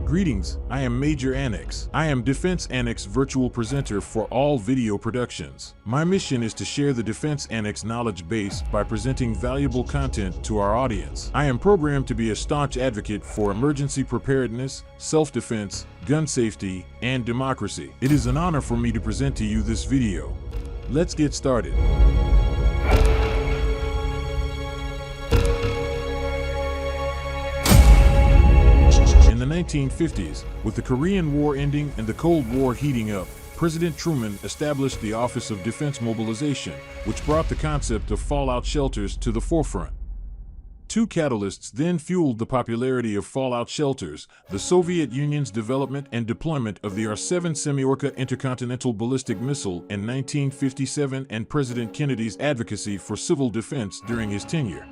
Greetings, I am Major Annex. I am Defense Annex virtual presenter for all video productions. My mission is to share the Defense Annex knowledge base by presenting valuable content to our audience. I am programmed to be a staunch advocate for emergency preparedness, self-defense, gun safety, and democracy. It is an honor for me to present to you this video. Let's get started. In the 1950s, with the Korean War ending and the Cold War heating up, President Truman established the Office of Defense Mobilization, which brought the concept of fallout shelters to the forefront. Two catalysts then fueled the popularity of fallout shelters: the Soviet Union's development and deployment of the R-7 Semyorka intercontinental ballistic missile in 1957 and President Kennedy's advocacy for civil defense during his tenure.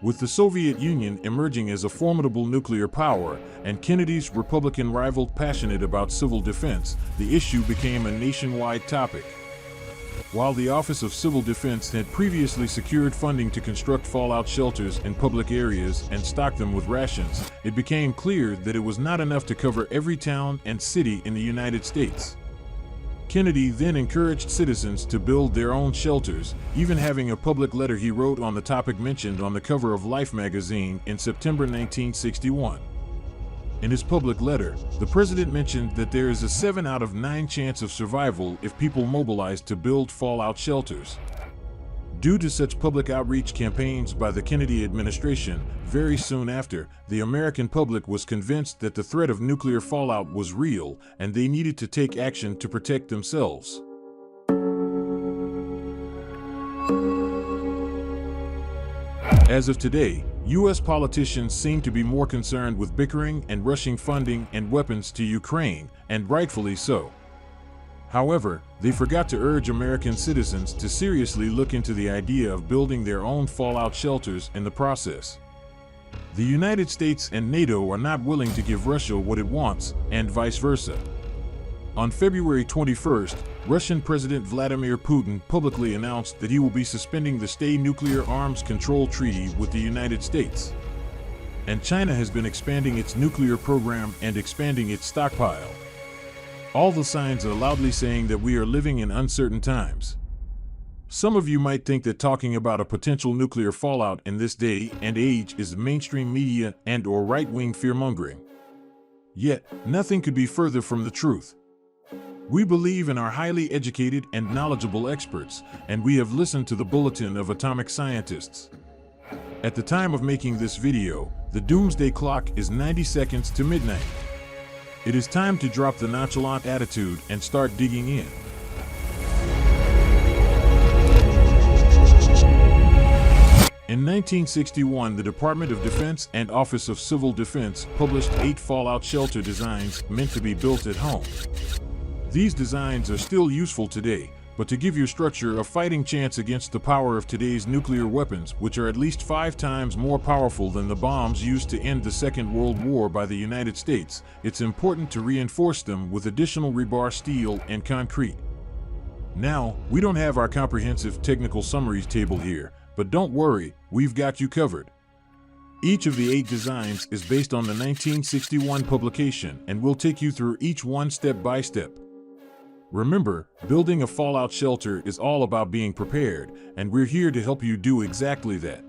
With the Soviet Union emerging as a formidable nuclear power and Kennedy's Republican rival passionate about civil defense, the issue became a nationwide topic. While the Office of Civil Defense had previously secured funding to construct fallout shelters in public areas and stock them with rations, it became clear that it was not enough to cover every town and city in the United States. Kennedy then encouraged citizens to build their own shelters, even having a public letter he wrote on the topic mentioned on the cover of Life magazine in September 1961. In his public letter, the president mentioned that there is a 7 out of 9 chance of survival if people mobilize to build fallout shelters. Due to such public outreach campaigns by the Kennedy administration, very soon after, the American public was convinced that the threat of nuclear fallout was real and they needed to take action to protect themselves. As of today, U.S. politicians seem to be more concerned with bickering and rushing funding and weapons to Ukraine, and rightfully so. However, they forgot to urge American citizens to seriously look into the idea of building their own fallout shelters in the process. The United States and NATO are not willing to give Russia what it wants, and vice versa. On February 21st, Russian President Vladimir Putin publicly announced that he will be suspending the Stay Nuclear Arms Control Treaty with the United States. And China has been expanding its nuclear program and expanding its stockpile. All the signs are loudly saying that we are living in uncertain times. Some of you might think that talking about a potential nuclear fallout in this day and age is mainstream media and/or right-wing fear-mongering. Yet, nothing could be further from the truth. We believe in our highly educated and knowledgeable experts, and we have listened to the Bulletin of Atomic Scientists. At the time of making this video, the doomsday clock is 90 seconds to midnight. It is time to drop the nonchalant attitude and start digging in. In 1961, the Department of Defense and Office of Civil Defense published 8 fallout shelter designs meant to be built at home. These designs are still useful today, but to give your structure a fighting chance against the power of today's nuclear weapons, which are at least 5 times more powerful than the bombs used to end the Second World War by the United States, it's important to reinforce them with additional rebar steel and concrete. Now, we don't have our comprehensive technical summaries table here, but don't worry, we've got you covered. Each of the 8 designs is based on the 1961 publication, and we'll take you through each one step by step. Remember, building a fallout shelter is all about being prepared, and we're here to help you do exactly that.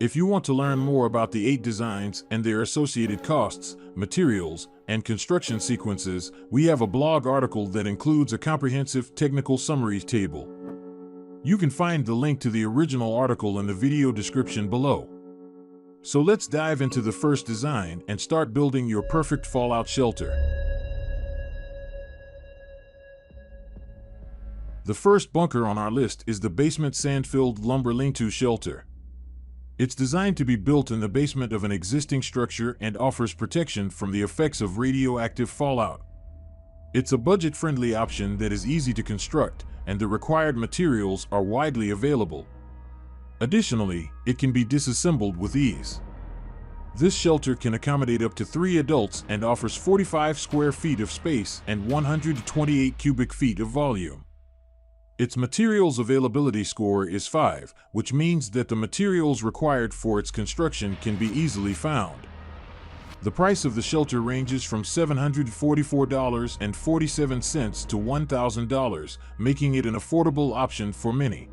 If you want to learn more about the 8 designs and their associated costs, materials, and construction sequences, we have a blog article that includes a comprehensive technical summaries table. You can find the link to the original article in the video description below. So let's dive into the first design and start building your perfect fallout shelter. The first bunker on our list is the basement sand-filled lumber lean-to shelter. It's designed to be built in the basement of an existing structure and offers protection from the effects of radioactive fallout. It's a budget-friendly option that is easy to construct, and the required materials are widely available. Additionally, it can be disassembled with ease. This shelter can accommodate up to 3 adults and offers 45 square feet of space and 128 cubic feet of volume. Its materials availability score is 5, which means that the materials required for its construction can be easily found. The price of the shelter ranges from $744.47 to $1,000, making it an affordable option for many.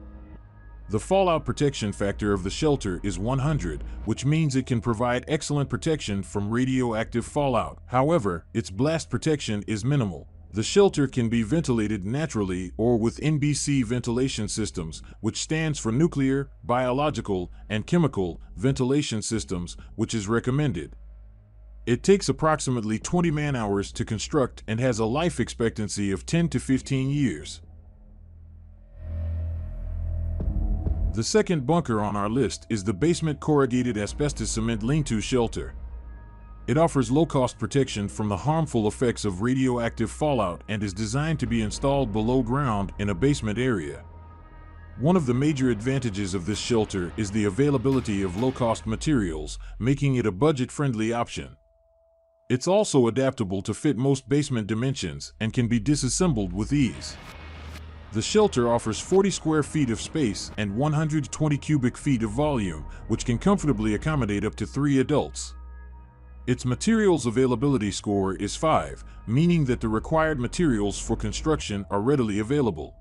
The fallout protection factor of the shelter is 100, which means it can provide excellent protection from radioactive fallout. However, its blast protection is minimal. The shelter can be ventilated naturally or with NBC ventilation systems, which stands for nuclear, biological, and chemical ventilation systems, which is recommended. It takes approximately 20 man-hours to construct and has a life expectancy of 10 to 15 years. The second bunker on our list is the basement corrugated asbestos cement lean-to shelter. It offers low-cost protection from the harmful effects of radioactive fallout and is designed to be installed below ground in a basement area. One of the major advantages of this shelter is the availability of low-cost materials, making it a budget-friendly option. It's also adaptable to fit most basement dimensions and can be disassembled with ease. The shelter offers 40 square feet of space and 120 cubic feet of volume, which can comfortably accommodate up to 3 adults. Its materials availability score is 5, meaning that the required materials for construction are readily available.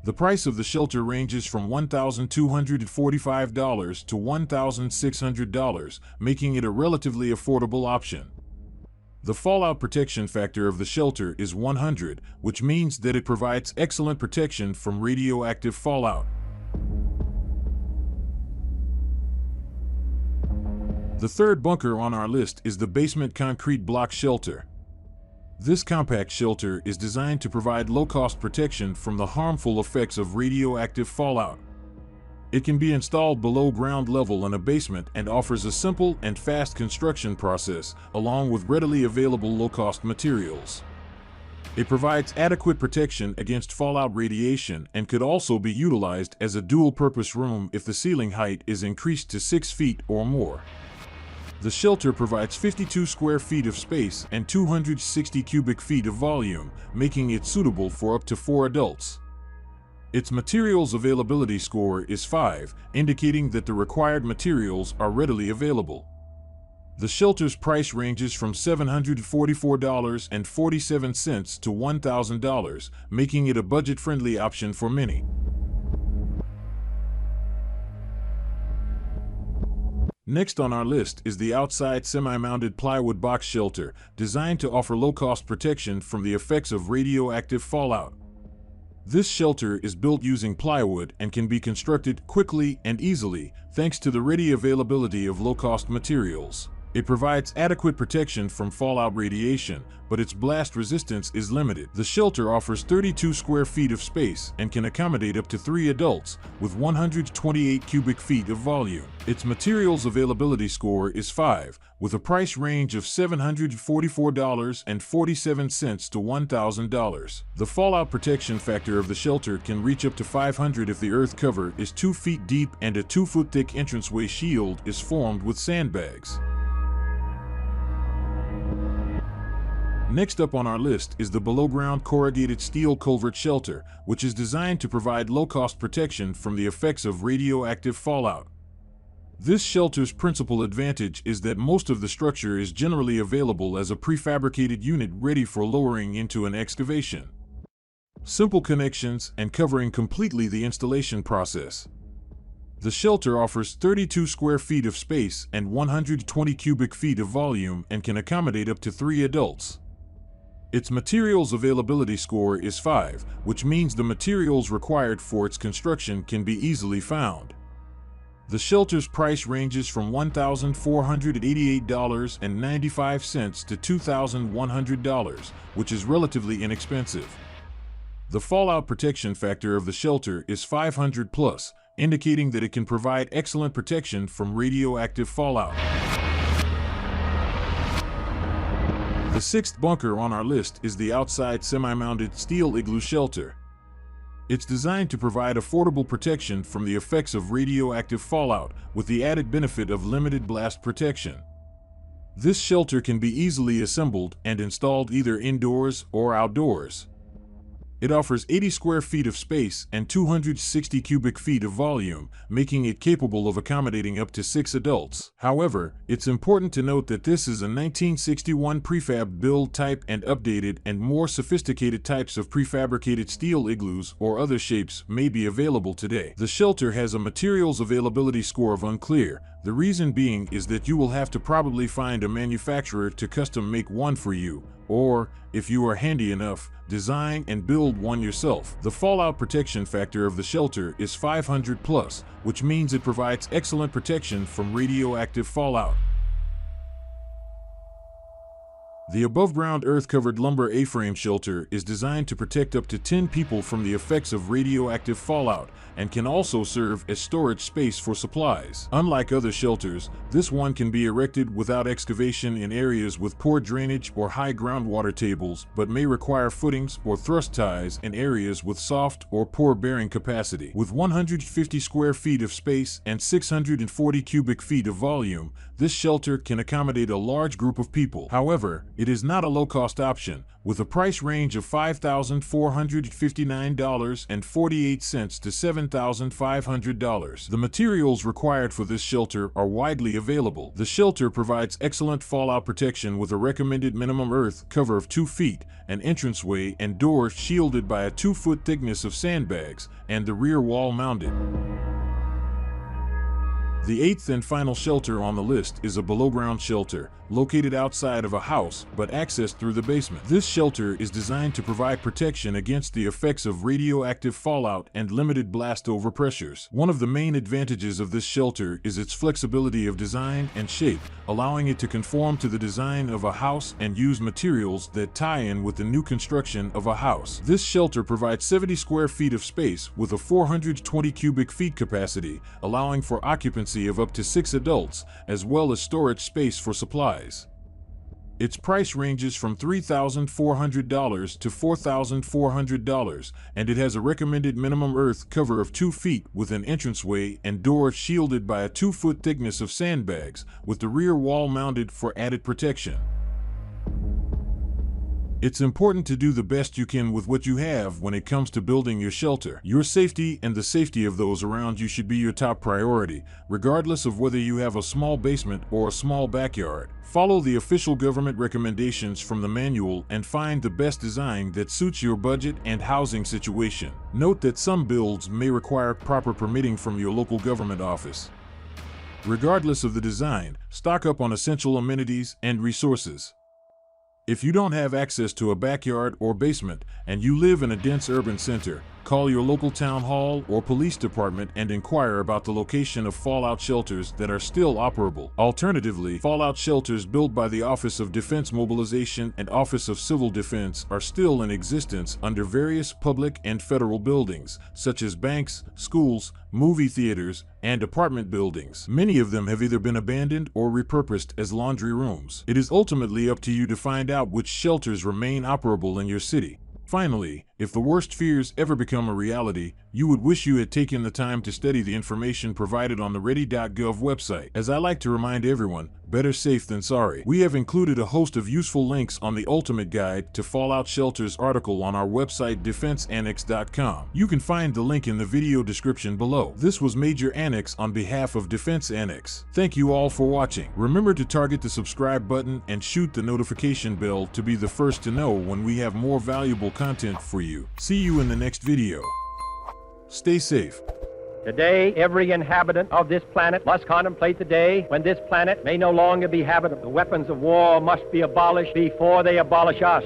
The price of the shelter ranges from $1,245 to $1,600, making it a relatively affordable option. The fallout protection factor of the shelter is 100, which means that it provides excellent protection from radioactive fallout. The third bunker on our list is the basement concrete block shelter. This compact shelter is designed to provide low-cost protection from the harmful effects of radioactive fallout. It can be installed below ground level in a basement and offers a simple and fast construction process, along with readily available low-cost materials. It provides adequate protection against fallout radiation and could also be utilized as a dual-purpose room if the ceiling height is increased to 6 feet or more. The shelter provides 52 square feet of space and 260 cubic feet of volume, making it suitable for up to 4 adults. Its materials availability score is 5, indicating that the required materials are readily available. The shelter's price ranges from $744.47 to $1,000, making it a budget-friendly option for many. Next on our list is the outside semi-mounted plywood box shelter, designed to offer low-cost protection from the effects of radioactive fallout. This shelter is built using plywood and can be constructed quickly and easily, thanks to the ready availability of low-cost materials. It provides adequate protection from fallout radiation, but its blast resistance is limited. The shelter offers 32 square feet of space and can accommodate up to 3 adults, with 128 cubic feet of volume. Its materials availability score is 5, with a price range of $744.47 to $1,000. The fallout protection factor of the shelter can reach up to 500 if the earth cover is 2 feet deep and a 2-foot thick entranceway shield is formed with sandbags. Next up on our list is the below-ground corrugated steel culvert shelter, which is designed to provide low-cost protection from the effects of radioactive fallout. This shelter's principal advantage is that most of the structure is generally available as a prefabricated unit ready for lowering into an excavation. Simple connections and covering completely the installation process. The shelter offers 32 square feet of space and 120 cubic feet of volume and can accommodate up to 3 adults. Its materials availability score is 5, which means the materials required for its construction can be easily found. The shelter's price ranges from $1,488.95 to $2,100, which is relatively inexpensive. The fallout protection factor of the shelter is 500 plus, indicating that it can provide excellent protection from radioactive fallout. The sixth bunker on our list is the outside semi-mounted steel igloo shelter. It's designed to provide affordable protection from the effects of radioactive fallout, with the added benefit of limited blast protection. This shelter can be easily assembled and installed either indoors or outdoors. It offers 80 square feet of space and 260 cubic feet of volume, making it capable of accommodating up to 6 adults. However, it's important to note that this is a 1961 prefab build type, and updated and more sophisticated types of prefabricated steel igloos or other shapes may be available today. The shelter has a materials availability score of unclear. The reason being is that you will have to probably find a manufacturer to custom make one for you, or, if you are handy enough, design and build one yourself. The fallout protection factor of the shelter is 500 plus, which means it provides excellent protection from radioactive fallout. The above-ground earth-covered lumber A-frame shelter is designed to protect up to 10 people from the effects of radioactive fallout, and can also serve as storage space for supplies. Unlike other shelters, this one can be erected without excavation in areas with poor drainage or high groundwater tables, but may require footings or thrust ties in areas with soft or poor bearing capacity. With 150 square feet of space and 640 cubic feet of volume, this shelter can accommodate a large group of people. However, it is not a low-cost option, with a price range of $5,459.48 to $7,500. The materials required for this shelter are widely available. The shelter provides excellent fallout protection with a recommended minimum earth cover of 2 feet, an entranceway and door shielded by a 2-foot thickness of sandbags, and the rear wall mounted. The eighth and final shelter on the list is a below-ground shelter, located outside of a house but accessed through the basement. This shelter is designed to provide protection against the effects of radioactive fallout and limited blast overpressures. One of the main advantages of this shelter is its flexibility of design and shape, allowing it to conform to the design of a house and use materials that tie in with the new construction of a house. This shelter provides 70 square feet of space with a 420 cubic feet capacity, allowing for occupancy of up to 6 adults, as well as storage space for supplies. Its price ranges from $3,400 to $4,400, and it has a recommended minimum earth cover of 2 feet with an entranceway and door shielded by a 2-foot thickness of sandbags, with the rear wall mounted for added protection. It's important to do the best you can with what you have when it comes to building your shelter. Your safety and the safety of those around you should be your top priority, regardless of whether you have a small basement or a small backyard. Follow the official government recommendations from the manual and find the best design that suits your budget and housing situation. Note that some builds may require proper permitting from your local government office. Regardless of the design, stock up on essential amenities and resources. If you don't have access to a backyard or basement, and you live in a dense urban center, call your local town hall or police department and inquire about the location of fallout shelters that are still operable. Alternatively, fallout shelters built by the Office of Defense Mobilization and Office of Civil Defense are still in existence under various public and federal buildings, such as banks, schools, movie theaters, and apartment buildings. Many of them have either been abandoned or repurposed as laundry rooms. It is ultimately up to you to find out which shelters remain operable in your city. Finally, if the worst fears ever become a reality, you would wish you had taken the time to study the information provided on the ready.gov website. As I like to remind everyone, better safe than sorry. We have included a host of useful links on the Ultimate Guide to Fallout Shelters article on our website defenseannex.com. You can find the link in the video description below. This was Major Annex on behalf of Defense Annex. Thank you all for watching. Remember to target the subscribe button and shoot the notification bell to be the first to know when we have more valuable content for you. See you in the next video. Stay safe. Today, every inhabitant of this planet must contemplate the day when this planet may no longer be habitable. The weapons of war must be abolished before they abolish us.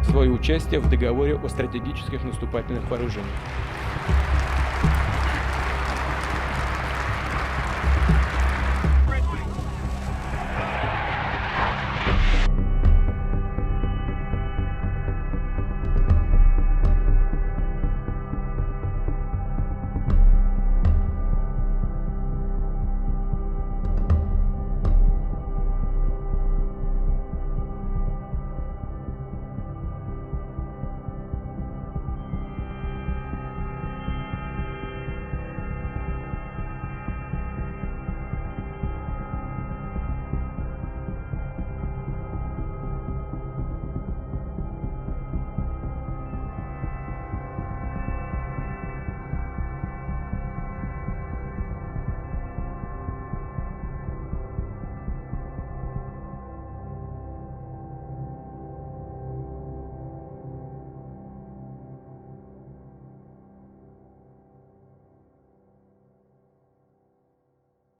свое участие в договоре о стратегических наступательных вооружениях.